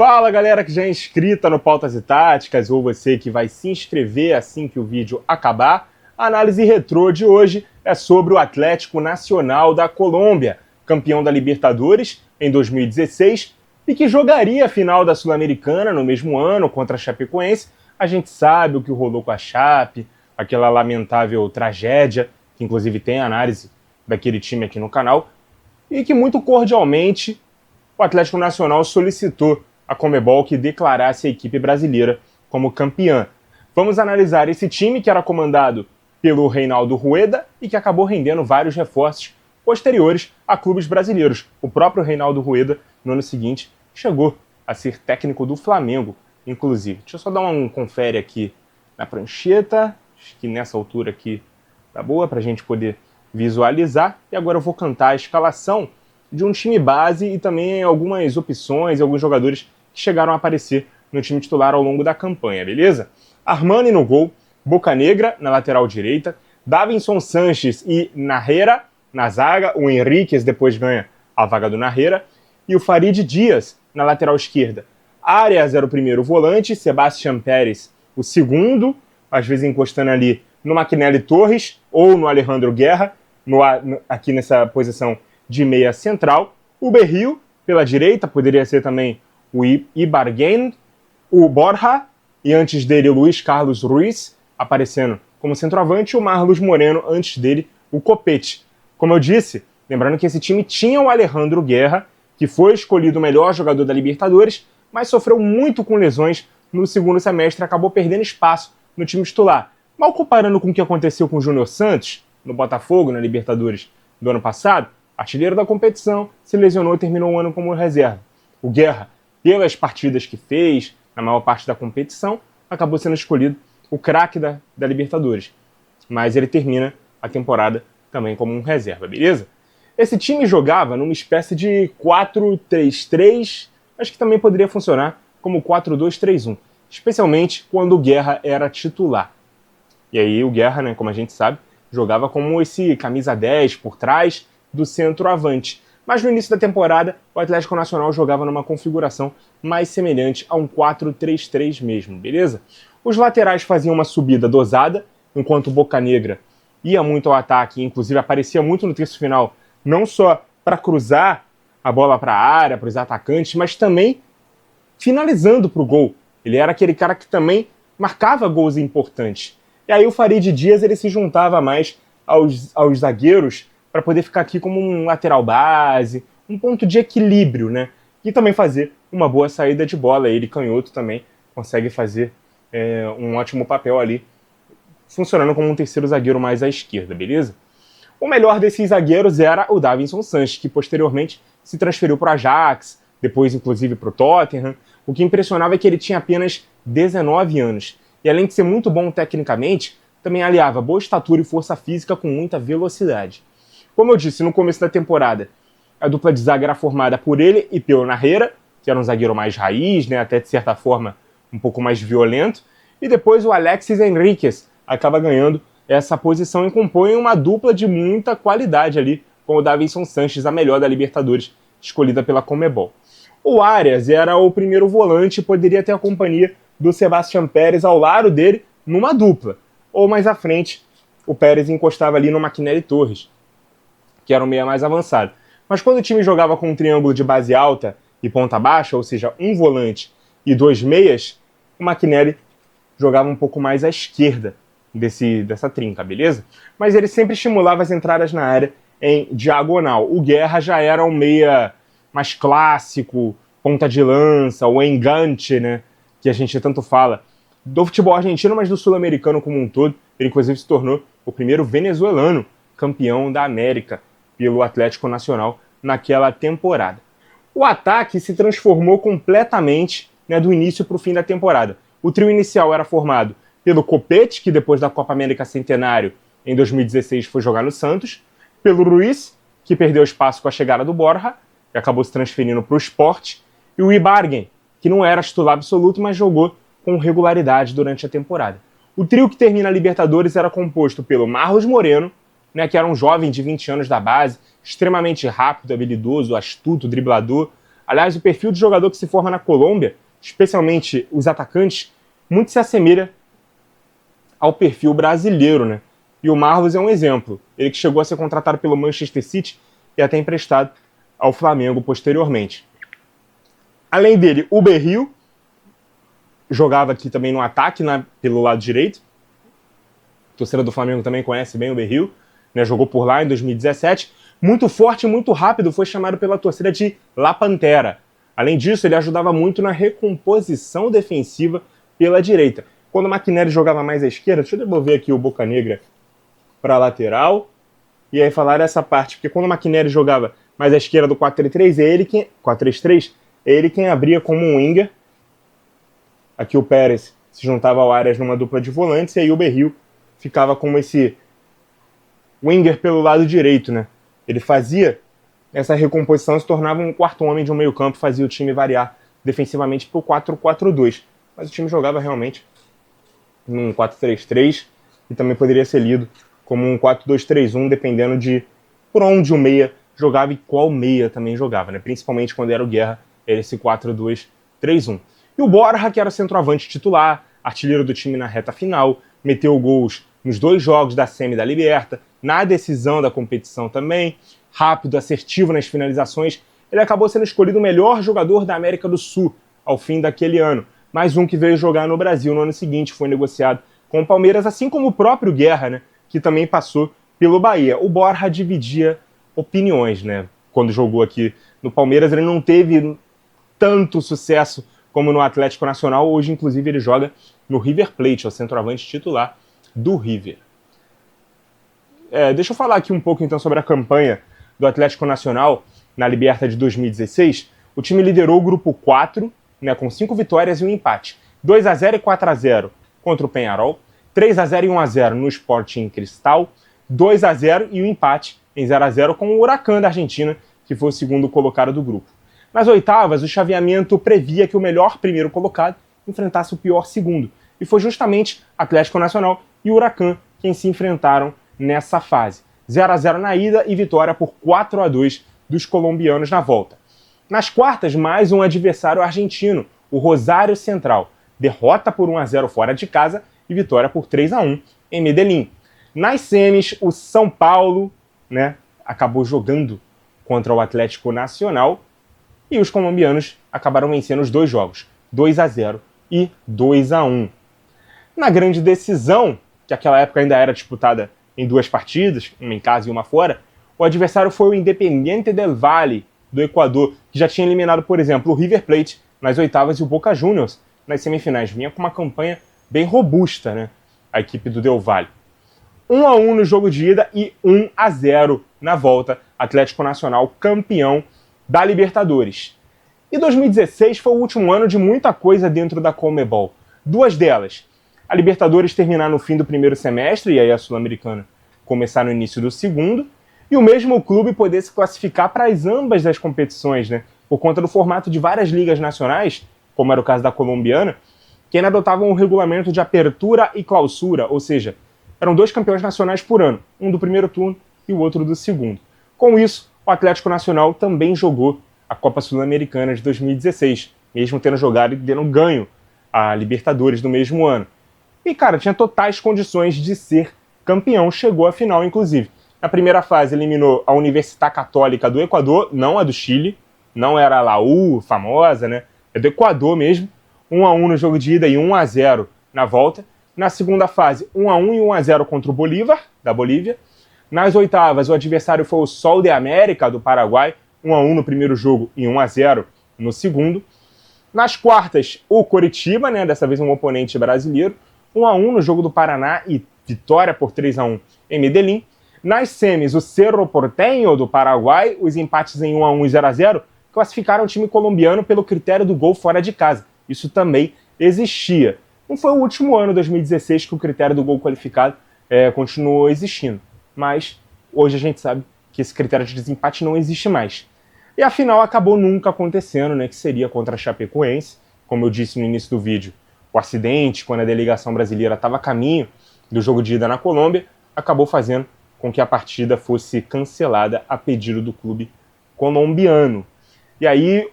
Fala galera que já é inscrita no Pautas e Táticas, ou você que vai se inscrever assim que o vídeo acabar. A análise retrô de hoje é sobre o Atlético Nacional da Colômbia, campeão da Libertadores em 2016 e que jogaria a final da Sul-Americana no mesmo ano contra a Chapecoense. A gente sabe o que rolou com a Chape, aquela lamentável tragédia, que inclusive tem análise daquele time aqui no canal, e que muito cordialmente o Atlético Nacional solicitou a Conmebol que declarasse a equipe brasileira como campeã. Vamos analisar esse time que era comandado pelo Reinaldo Rueda e que acabou rendendo vários reforços posteriores a clubes brasileiros. O próprio Reinaldo Rueda, no ano seguinte, chegou a ser técnico do Flamengo, inclusive. Deixa eu só dar um confere aqui na prancheta, acho que nessa altura aqui tá boa para a gente poder visualizar. E agora eu vou cantar a escalação de um time base e também algumas opções e alguns jogadores que chegaram a aparecer no time titular ao longo da campanha, beleza? Armani no gol, Bocanegra na lateral direita, Davinson Sanches e Narrera na zaga, o Henriquez depois ganha a vaga do Narrera, e o Farid Dias na lateral esquerda. Arias era o primeiro volante, Sebastián Pérez o segundo, às vezes encostando ali no Maquinelli Torres ou no Alejandro Guerra, aqui nessa posição de meia central. O Berril pela direita, poderia ser também o Ibargüen, o Borja, e antes dele o Luiz Carlos Ruiz, aparecendo como centroavante, e o Marlos Moreno, antes dele, o Copete. Como eu disse, lembrando que esse time tinha o Alejandro Guerra, que foi escolhido o melhor jogador da Libertadores, mas sofreu muito com lesões no segundo semestre e acabou perdendo espaço no time titular. Mal comparando com o que aconteceu com o Júnior Santos, no Botafogo, na Libertadores do ano passado, artilheiro da competição, se lesionou e terminou o ano como reserva. O Guerra, pelas partidas que fez, na maior parte da competição, acabou sendo escolhido o craque da Libertadores. Mas ele termina a temporada também como um reserva, beleza? Esse time jogava numa espécie de 4-3-3, acho que também poderia funcionar como 4-2-3-1, especialmente quando o Guerra era titular. E aí o Guerra, né, como a gente sabe, jogava como esse camisa 10 por trás do centroavante. Mas no início da temporada, o Atlético Nacional jogava numa configuração mais semelhante a um 4-3-3 mesmo, beleza? Os laterais faziam uma subida dosada, enquanto o Bocanegra ia muito ao ataque, inclusive aparecia muito no terço final, não só para cruzar a bola para a área, para os atacantes, mas também finalizando para o gol. Ele era aquele cara que também marcava gols importantes. E aí o Farid Dias ele se juntava mais aos zagueiros para poder ficar aqui como um lateral base, um ponto de equilíbrio, né? E também fazer uma boa saída de bola. Ele, canhoto, também consegue fazer um ótimo papel ali, funcionando como um terceiro zagueiro mais à esquerda, beleza? O melhor desses zagueiros era o Davinson Sanches, que posteriormente se transferiu para o Ajax, depois inclusive para o Tottenham. O que impressionava é que ele tinha apenas 19 anos. E além de ser muito bom tecnicamente, também aliava boa estatura e força física com muita velocidade. Como eu disse no começo da temporada, a dupla de zaga era formada por ele e pelo Narrera, que era um zagueiro mais raiz, né, até de certa forma um pouco mais violento, e depois o Alexis Henriquez acaba ganhando essa posição e compõe uma dupla de muita qualidade ali, com o Davinson Sanches, a melhor da Libertadores, escolhida pela Conmebol. O Arias era o primeiro volante e poderia ter a companhia do Sebastián Pérez ao lado dele numa dupla. Ou mais à frente, o Pérez encostava ali no Maquinelli Torres, que era um meia mais avançado. Mas quando o time jogava com um triângulo de base alta e ponta baixa, ou seja, um volante e dois meias, o Maquinelli jogava um pouco mais à esquerda dessa trinca, beleza? Mas ele sempre estimulava as entradas na área em diagonal. O Guerra já era um meia mais clássico, ponta de lança, o enganche, né, que a gente tanto fala, do futebol argentino, mas do sul-americano como um todo. Ele inclusive se tornou o primeiro venezuelano campeão da América pelo Atlético Nacional naquela temporada. O ataque se transformou completamente, né, do início para o fim da temporada. O trio inicial era formado pelo Copete, que depois da Copa América Centenário, em 2016, foi jogar no Santos, pelo Ruiz, que perdeu espaço com a chegada do Borja, e acabou se transferindo para o Sport, e o Ibargüen, que não era titular absoluto, mas jogou com regularidade durante a temporada. O trio que termina a Libertadores era composto pelo Marlos Moreno, né, que era um jovem de 20 anos da base, extremamente rápido, habilidoso, astuto, driblador, Aliás, o perfil de jogador que se forma na Colômbia, especialmente os atacantes, muito se assemelha ao perfil brasileiro, né? E o Marlos é um exemplo. Ele que chegou a ser contratado pelo Manchester City e até emprestado ao Flamengo posteriormente. Além dele, o Berril jogava aqui também no ataque, pelo lado direito. A torcida do Flamengo também conhece bem o Berril, né? Jogou por lá em 2017. Muito forte e muito rápido, foi chamado pela torcida de La Pantera. Além disso, ele ajudava muito na recomposição defensiva pela direita. Quando o McNary jogava mais à esquerda, deixa eu devolver aqui o Boca Negra para a lateral, e aí falar essa parte, porque quando o McNary jogava mais à esquerda do 4-3-3, 4-3-3, é ele quem abria como um winger. Aqui o Pérez se juntava ao Arias numa dupla de volantes, e aí o Berril ficava como esse winger pelo lado direito, né? Ele fazia essa recomposição, se tornava um quarto homem de um meio campo, fazia o time variar defensivamente para o 4-4-2. Mas o time jogava realmente num 4-3-3 e também poderia ser lido como um 4-2-3-1, dependendo de por onde o meia jogava e qual meia também jogava, né? Principalmente quando era o Guerra, era esse 4-2-3-1. E o Borja, que era o centroavante titular, artilheiro do time na reta final, meteu gols nos 2 jogos da Semi da Liberta, na decisão da competição também, rápido, assertivo nas finalizações. Ele acabou sendo escolhido o melhor jogador da América do Sul ao fim daquele ano. Mais um que veio jogar no Brasil no ano seguinte, foi negociado com o Palmeiras, assim como o próprio Guerra, né, que também passou pelo Bahia. O Borja dividia opiniões, né? Quando jogou aqui no Palmeiras, ele não teve tanto sucesso como no Atlético Nacional. Hoje, inclusive, ele joga no River Plate, é o centroavante titular do River. Deixa eu falar aqui um pouco, então, sobre a campanha do Atlético Nacional na Liberta de 2016. O time liderou o grupo 4, né, com 5 vitórias e um empate. 2-0 e 4-0 contra o Peñarol, 3-0 e 1-0 no Sporting Cristal, 2-0 e um empate em 0-0 com o Huracán da Argentina, que foi o segundo colocado do grupo. Nas oitavas, o chaveamento previa que o melhor primeiro colocado enfrentasse o pior segundo, e foi justamente Atlético Nacional e Huracán quem se enfrentaram nessa fase. 0-0 na ida e vitória por 4-2 dos colombianos na volta. Nas quartas, mais um adversário argentino, o Rosário Central. Derrota por 1-0 fora de casa e vitória por 3-1 em Medellín. Nas semis, o São Paulo, né, acabou jogando contra o Atlético Nacional e os colombianos acabaram vencendo os 2 jogos, 2-0 e 2-1. Na grande decisão, que naquela época ainda era disputada em 2 partidas, uma em casa e uma fora, o adversário foi o Independiente del Valle, do Equador, que já tinha eliminado, por exemplo, o River Plate nas oitavas e o Boca Juniors nas semifinais. Vinha com uma campanha bem robusta, né? A equipe do Del Valle. 1-1 no jogo de ida e 1-0 na volta. Atlético Nacional campeão da Libertadores. E 2016 foi o último ano de muita coisa dentro da Conmebol. 2 delas. A Libertadores terminar no fim do primeiro semestre, e aí a Sul-Americana começar no início do segundo, e o mesmo clube poder se classificar para as ambas das competições, né? Por conta do formato de várias ligas nacionais, como era o caso da colombiana, que ainda adotavam um regulamento de apertura e clausura, ou seja, eram 2 campeões nacionais por ano, um do primeiro turno e o outro do segundo. Com isso, o Atlético Nacional também jogou a Copa Sul-Americana de 2016, mesmo tendo jogado e tendo ganho a Libertadores do mesmo ano. E, cara, tinha totais condições de ser campeão, chegou à final, inclusive. Na primeira fase, eliminou a Universidad Católica do Equador, não a do Chile, não era a Laú, famosa, né? É do Equador mesmo. 1-1 no jogo de ida e 1-0 na volta. Na segunda fase, 1-1 e 1-0 contra o Bolívar, da Bolívia. Nas oitavas, o adversário foi o Sol de América, do Paraguai, 1-1 no primeiro jogo e 1-0 no segundo. Nas quartas, o Coritiba, né? Dessa vez um oponente brasileiro, 1-1 no jogo do Paraná e vitória por 3-1 em Medellín. Nas semis, o Cerro Porteño, do Paraguai, os empates em 1-1 e 0-0, classificaram o time colombiano pelo critério do gol fora de casa. Isso também existia. Não foi o último ano, 2016, que o critério do gol qualificado continuou existindo. Mas hoje a gente sabe que esse critério de desempate não existe mais. E a final acabou nunca acontecendo, né, que seria contra a Chapecoense. Como eu disse no início do vídeo, o acidente, quando a delegação brasileira estava a caminho do jogo de ida na Colômbia, acabou fazendo com que a partida fosse cancelada a pedido do clube colombiano. E aí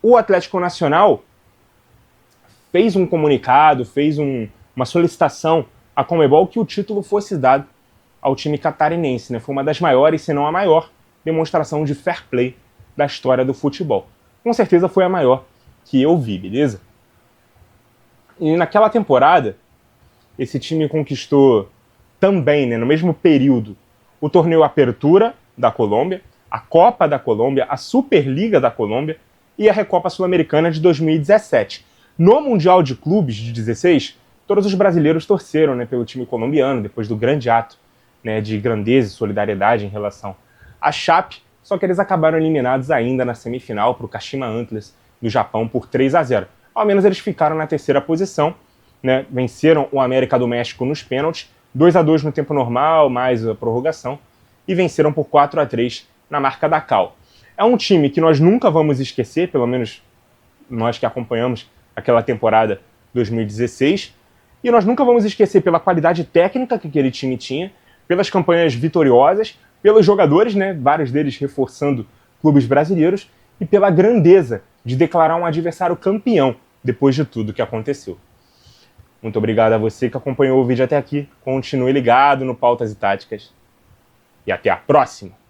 o Atlético Nacional fez um comunicado, fez uma solicitação à Conmebol que o título fosse dado ao time catarinense, né? Foi uma das maiores, se não a maior, demonstração de fair play da história do futebol. Com certeza foi a maior que eu vi, beleza? E naquela temporada, esse time conquistou também, né, no mesmo período, o torneio Apertura da Colômbia, a Copa da Colômbia, a Superliga da Colômbia e a Recopa Sul-Americana de 2017. No Mundial de Clubes de 16, todos os brasileiros torceram, né, pelo time colombiano, depois do grande ato, né, de grandeza e solidariedade em relação à Chape, só que eles acabaram eliminados ainda na semifinal para o Kashima Antlers do Japão por 3-0. Ao menos eles ficaram na terceira posição, né, venceram o América do México nos pênaltis, 2-2 no tempo normal, mais a prorrogação, e venceram por 4-3 na marca da Cal. É um time que nós nunca vamos esquecer, pelo menos nós que acompanhamos aquela temporada 2016, e nós nunca vamos esquecer pela qualidade técnica que aquele time tinha, pelas campanhas vitoriosas, pelos jogadores, né, vários deles reforçando clubes brasileiros, e pela grandeza de declarar um adversário campeão depois de tudo que aconteceu. Muito obrigado a você que acompanhou o vídeo até aqui. Continue ligado no Pautas e Táticas. E até a próxima!